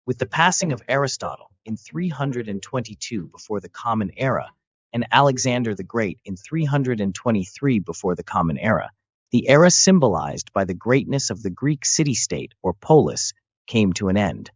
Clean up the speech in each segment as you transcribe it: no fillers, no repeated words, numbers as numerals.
With the passing of Aristotle in 322 before the Common Era and Alexander the Great in 323 before the Common Era, the era symbolized by the greatness of the Greek city-state or polis came to an end.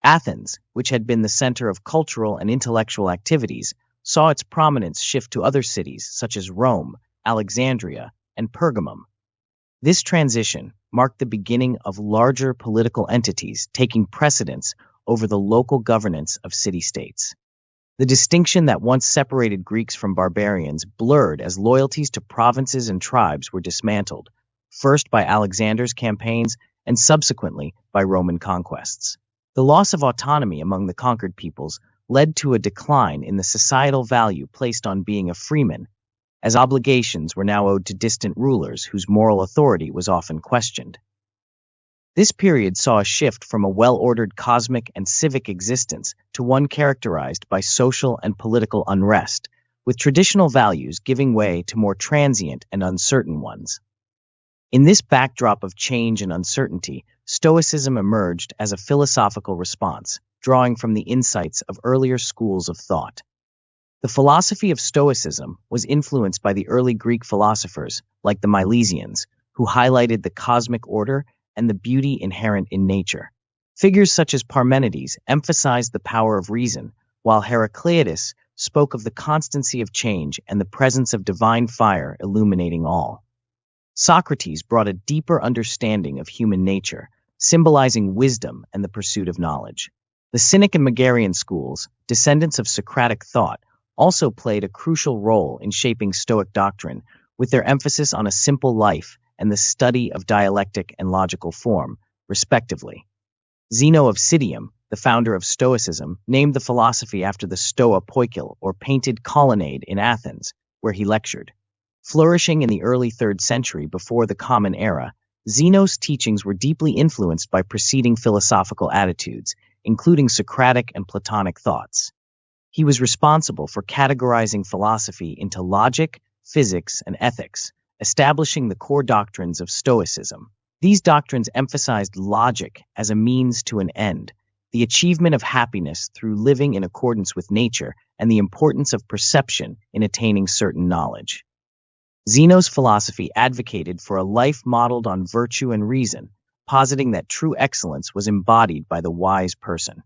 Athens, which had been the center of cultural and intellectual activities, saw its prominence shift to other cities such as Rome, Alexandria, and Pergamum. This transition marked the beginning of larger political entities taking precedence over the local governance of city-states. The distinction that once separated Greeks from barbarians blurred as loyalties to provinces and tribes were dismantled, first by Alexander's campaigns and subsequently by Roman conquests. The loss of autonomy among the conquered peoples led to a decline in the societal value placed on being a freeman, as obligations were now owed to distant rulers whose moral authority was often questioned. This period saw a shift from a well-ordered cosmic and civic existence to one characterized by social and political unrest, with traditional values giving way to more transient and uncertain ones. In this backdrop of change and uncertainty, Stoicism emerged as a philosophical response, drawing from the insights of earlier schools of thought. The philosophy of Stoicism was influenced by the early Greek philosophers, like the Milesians, who highlighted the cosmic order and the beauty inherent in nature. Figures such as Parmenides emphasized the power of reason, while Heraclitus spoke of the constancy of change and the presence of divine fire illuminating all. Socrates brought a deeper understanding of human nature, symbolizing wisdom and the pursuit of knowledge. The Cynic and Megarian schools, descendants of Socratic thought, also played a crucial role in shaping Stoic doctrine, with their emphasis on a simple life and the study of dialectic and logical form, respectively. Zeno of Citium, the founder of Stoicism, named the philosophy after the Stoa Poikile, or painted colonnade in Athens, where he lectured. Flourishing in the early 3rd century before the Common Era, Zeno's teachings were deeply influenced by preceding philosophical attitudes, including Socratic and Platonic thoughts. He was responsible for categorizing philosophy into logic, physics, and ethics, establishing the core doctrines of Stoicism. These doctrines emphasized logic as a means to an end, the achievement of happiness through living in accordance with nature, and the importance of perception in attaining certain knowledge. Zeno's philosophy advocated for a life modeled on virtue and reason, positing that true excellence was embodied by the wise person.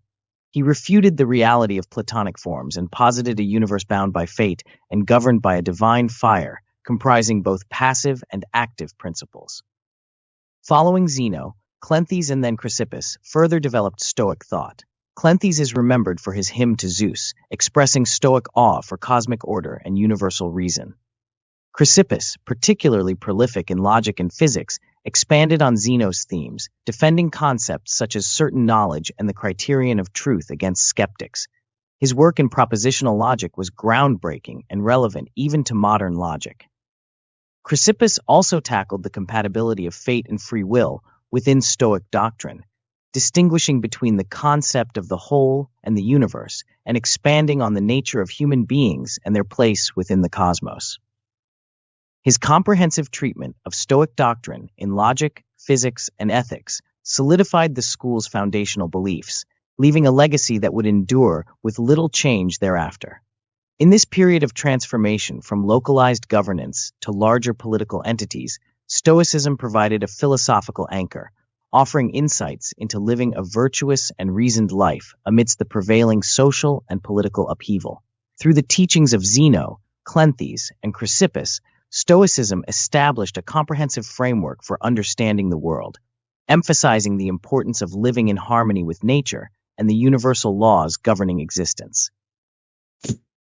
He refuted the reality of Platonic forms and posited a universe bound by fate and governed by a divine fire, comprising both passive and active principles. Following Zeno, Cleanthes and then Chrysippus further developed Stoic thought. Cleanthes is remembered for his hymn to Zeus, expressing Stoic awe for cosmic order and universal reason. Chrysippus, particularly prolific in logic and physics, expanded on Zeno's themes, defending concepts such as certain knowledge and the criterion of truth against skeptics. His work in propositional logic was groundbreaking and relevant even to modern logic. Chrysippus also tackled the compatibility of fate and free will within Stoic doctrine, distinguishing between the concept of the whole and the universe, and expanding on the nature of human beings and their place within the cosmos. His comprehensive treatment of Stoic doctrine in logic, physics, and ethics solidified the school's foundational beliefs, leaving a legacy that would endure with little change thereafter. In this period of transformation from localized governance to larger political entities, Stoicism provided a philosophical anchor, offering insights into living a virtuous and reasoned life amidst the prevailing social and political upheaval. Through the teachings of Zeno, Cleanthes, and Chrysippus, Stoicism established a comprehensive framework for understanding the world, emphasizing the importance of living in harmony with nature and the universal laws governing existence.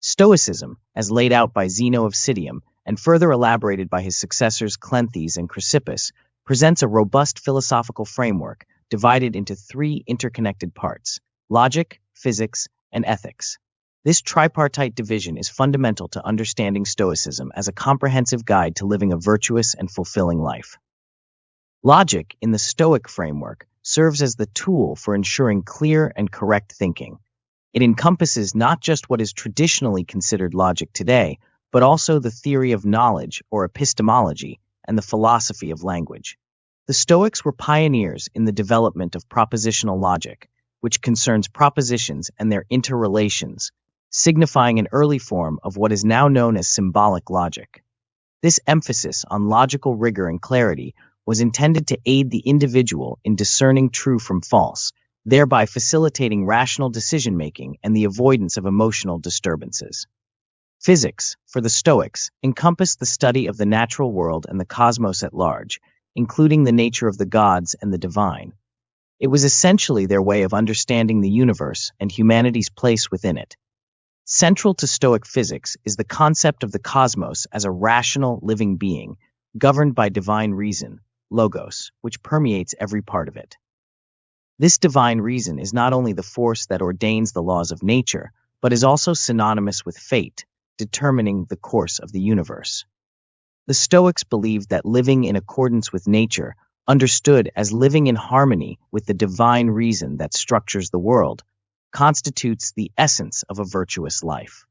Stoicism, as laid out by Zeno of Citium and further elaborated by his successors Cleanthes and Chrysippus, presents a robust philosophical framework divided into 3 interconnected parts: logic, physics, and ethics. This tripartite division is fundamental to understanding Stoicism as a comprehensive guide to living a virtuous and fulfilling life. Logic, in the Stoic framework, serves as the tool for ensuring clear and correct thinking. It encompasses not just what is traditionally considered logic today, but also the theory of knowledge, or epistemology, and the philosophy of language. The Stoics were pioneers in the development of propositional logic, which concerns propositions and their interrelations, signifying an early form of what is now known as symbolic logic. This emphasis on logical rigor and clarity was intended to aid the individual in discerning true from false, thereby facilitating rational decision-making and the avoidance of emotional disturbances. Physics, for the Stoics, encompassed the study of the natural world and the cosmos at large, including the nature of the gods and the divine. It was essentially their way of understanding the universe and humanity's place within it. Central to Stoic physics is the concept of the cosmos as a rational, living being, governed by divine reason, logos, which permeates every part of it. This divine reason is not only the force that ordains the laws of nature, but is also synonymous with fate, determining the course of the universe. The Stoics believed that living in accordance with nature, understood as living in harmony with the divine reason that structures the world, constitutes the essence of a virtuous life.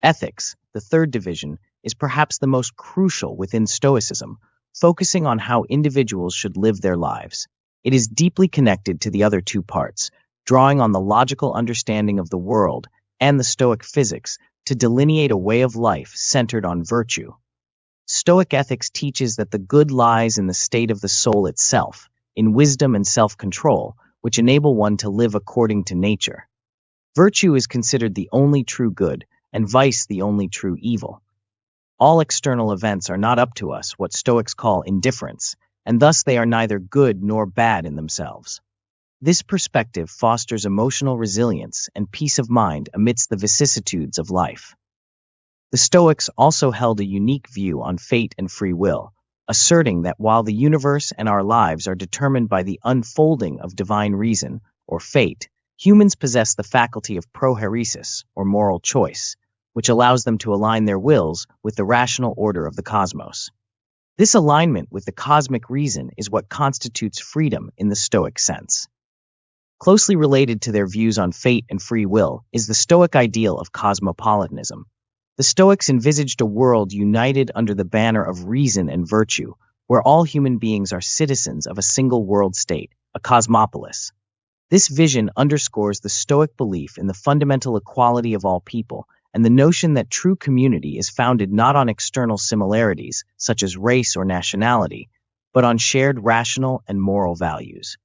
Ethics, the third division, is perhaps the most crucial within Stoicism, focusing on how individuals should live their lives. It is deeply connected to the other two parts, drawing on the logical understanding of the world and the Stoic physics to delineate a way of life centered on virtue. Stoic ethics teaches that the good lies in the state of the soul itself, in wisdom and self-control, which enable one to live according to nature. Virtue is considered the only true good, and vice the only true evil. All external events are not up to us, what Stoics call indifference, and thus they are neither good nor bad in themselves. This perspective fosters emotional resilience and peace of mind amidst the vicissitudes of life. The Stoics also held a unique view on fate and free will, asserting that while the universe and our lives are determined by the unfolding of divine reason, or fate, humans possess the faculty of prohairesis, or moral choice, which allows them to align their wills with the rational order of the cosmos. This alignment with the cosmic reason is what constitutes freedom in the Stoic sense. Closely related to their views on fate and free will is the Stoic ideal of cosmopolitanism. The Stoics envisaged a world united under the banner of reason and virtue, where all human beings are citizens of a single world state, a cosmopolis. This vision underscores the Stoic belief in the fundamental equality of all people and the notion that true community is founded not on external similarities, such as race or nationality, but on shared rational and moral values.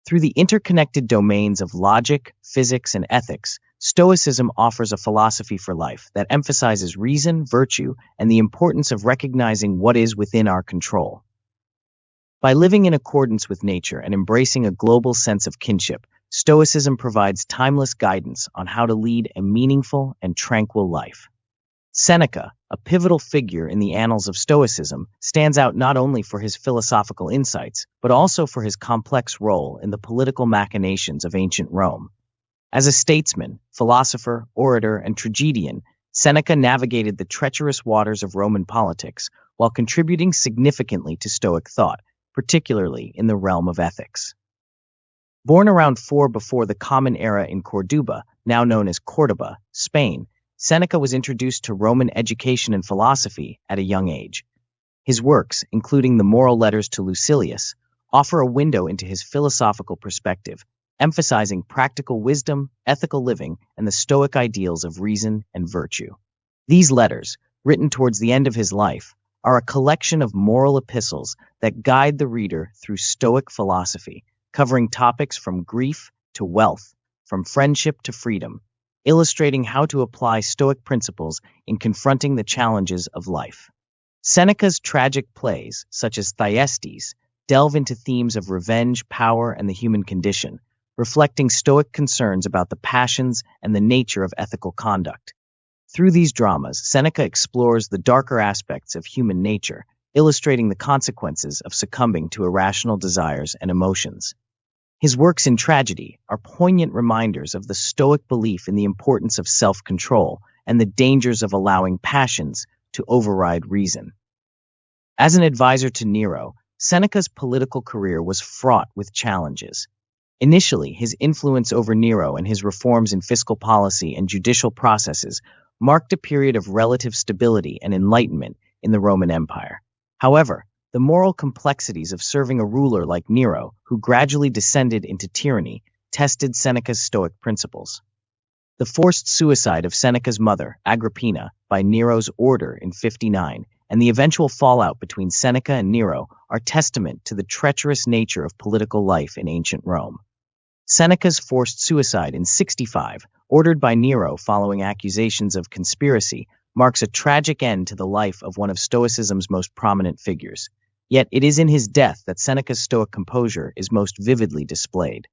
Through the interconnected domains of logic, physics, and ethics, Stoicism offers a philosophy for life that emphasizes reason, virtue, and the importance of recognizing what is within our control. By living in accordance with nature and embracing a global sense of kinship, Stoicism provides timeless guidance on how to lead a meaningful and tranquil life. Seneca, a pivotal figure in the annals of Stoicism, stands out not only for his philosophical insights, but also for his complex role in the political machinations of ancient Rome. As a statesman, philosopher, orator, and tragedian, Seneca navigated the treacherous waters of Roman politics while contributing significantly to Stoic thought, particularly in the realm of ethics. Born around 4 before the Common Era in Corduba, now known as Córdoba, Spain, Seneca was introduced to Roman education and philosophy at a young age. His works, including the Moral Letters to Lucilius, offer a window into his philosophical perspective, emphasizing practical wisdom, ethical living, and the Stoic ideals of reason and virtue. These letters, written towards the end of his life, are a collection of moral epistles that guide the reader through Stoic philosophy, covering topics from grief to wealth, from friendship to freedom, illustrating how to apply Stoic principles in confronting the challenges of life. Seneca's tragic plays, such as Thyestes, delve into themes of revenge, power, and the human condition, reflecting Stoic concerns about the passions and the nature of ethical conduct. Through these dramas, Seneca explores the darker aspects of human nature, illustrating the consequences of succumbing to irrational desires and emotions. His works in tragedy are poignant reminders of the Stoic belief in the importance of self-control and the dangers of allowing passions to override reason. As an advisor to Nero, Seneca's political career was fraught with challenges. Initially, his influence over Nero and his reforms in fiscal policy and judicial processes marked a period of relative stability and enlightenment in the Roman Empire. However, the moral complexities of serving a ruler like Nero, who gradually descended into tyranny, tested Seneca's Stoic principles. The forced suicide of Seneca's mother, Agrippina, by Nero's order in 59, and the eventual fallout between Seneca and Nero are testament to the treacherous nature of political life in ancient Rome. Seneca's forced suicide in 65, ordered by Nero following accusations of conspiracy, marks a tragic end to the life of one of Stoicism's most prominent figures. Yet it is in his death that Seneca's Stoic composure is most vividly displayed.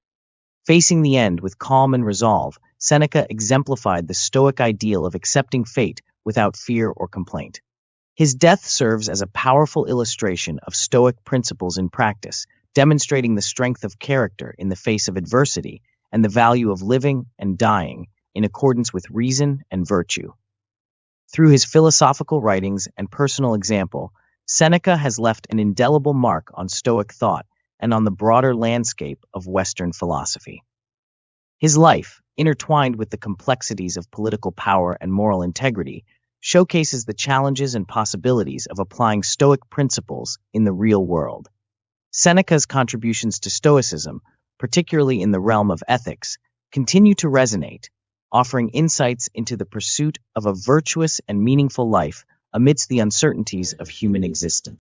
Facing the end with calm and resolve, Seneca exemplified the Stoic ideal of accepting fate without fear or complaint. His death serves as a powerful illustration of Stoic principles in practice, demonstrating the strength of character in the face of adversity and the value of living and dying in accordance with reason and virtue. Through his philosophical writings and personal example, Seneca has left an indelible mark on Stoic thought and on the broader landscape of Western philosophy. His life, intertwined with the complexities of political power and moral integrity, showcases the challenges and possibilities of applying Stoic principles in the real world. Seneca's contributions to Stoicism, particularly in the realm of ethics, continue to resonate, offering insights into the pursuit of a virtuous and meaningful life amidst the uncertainties of human existence.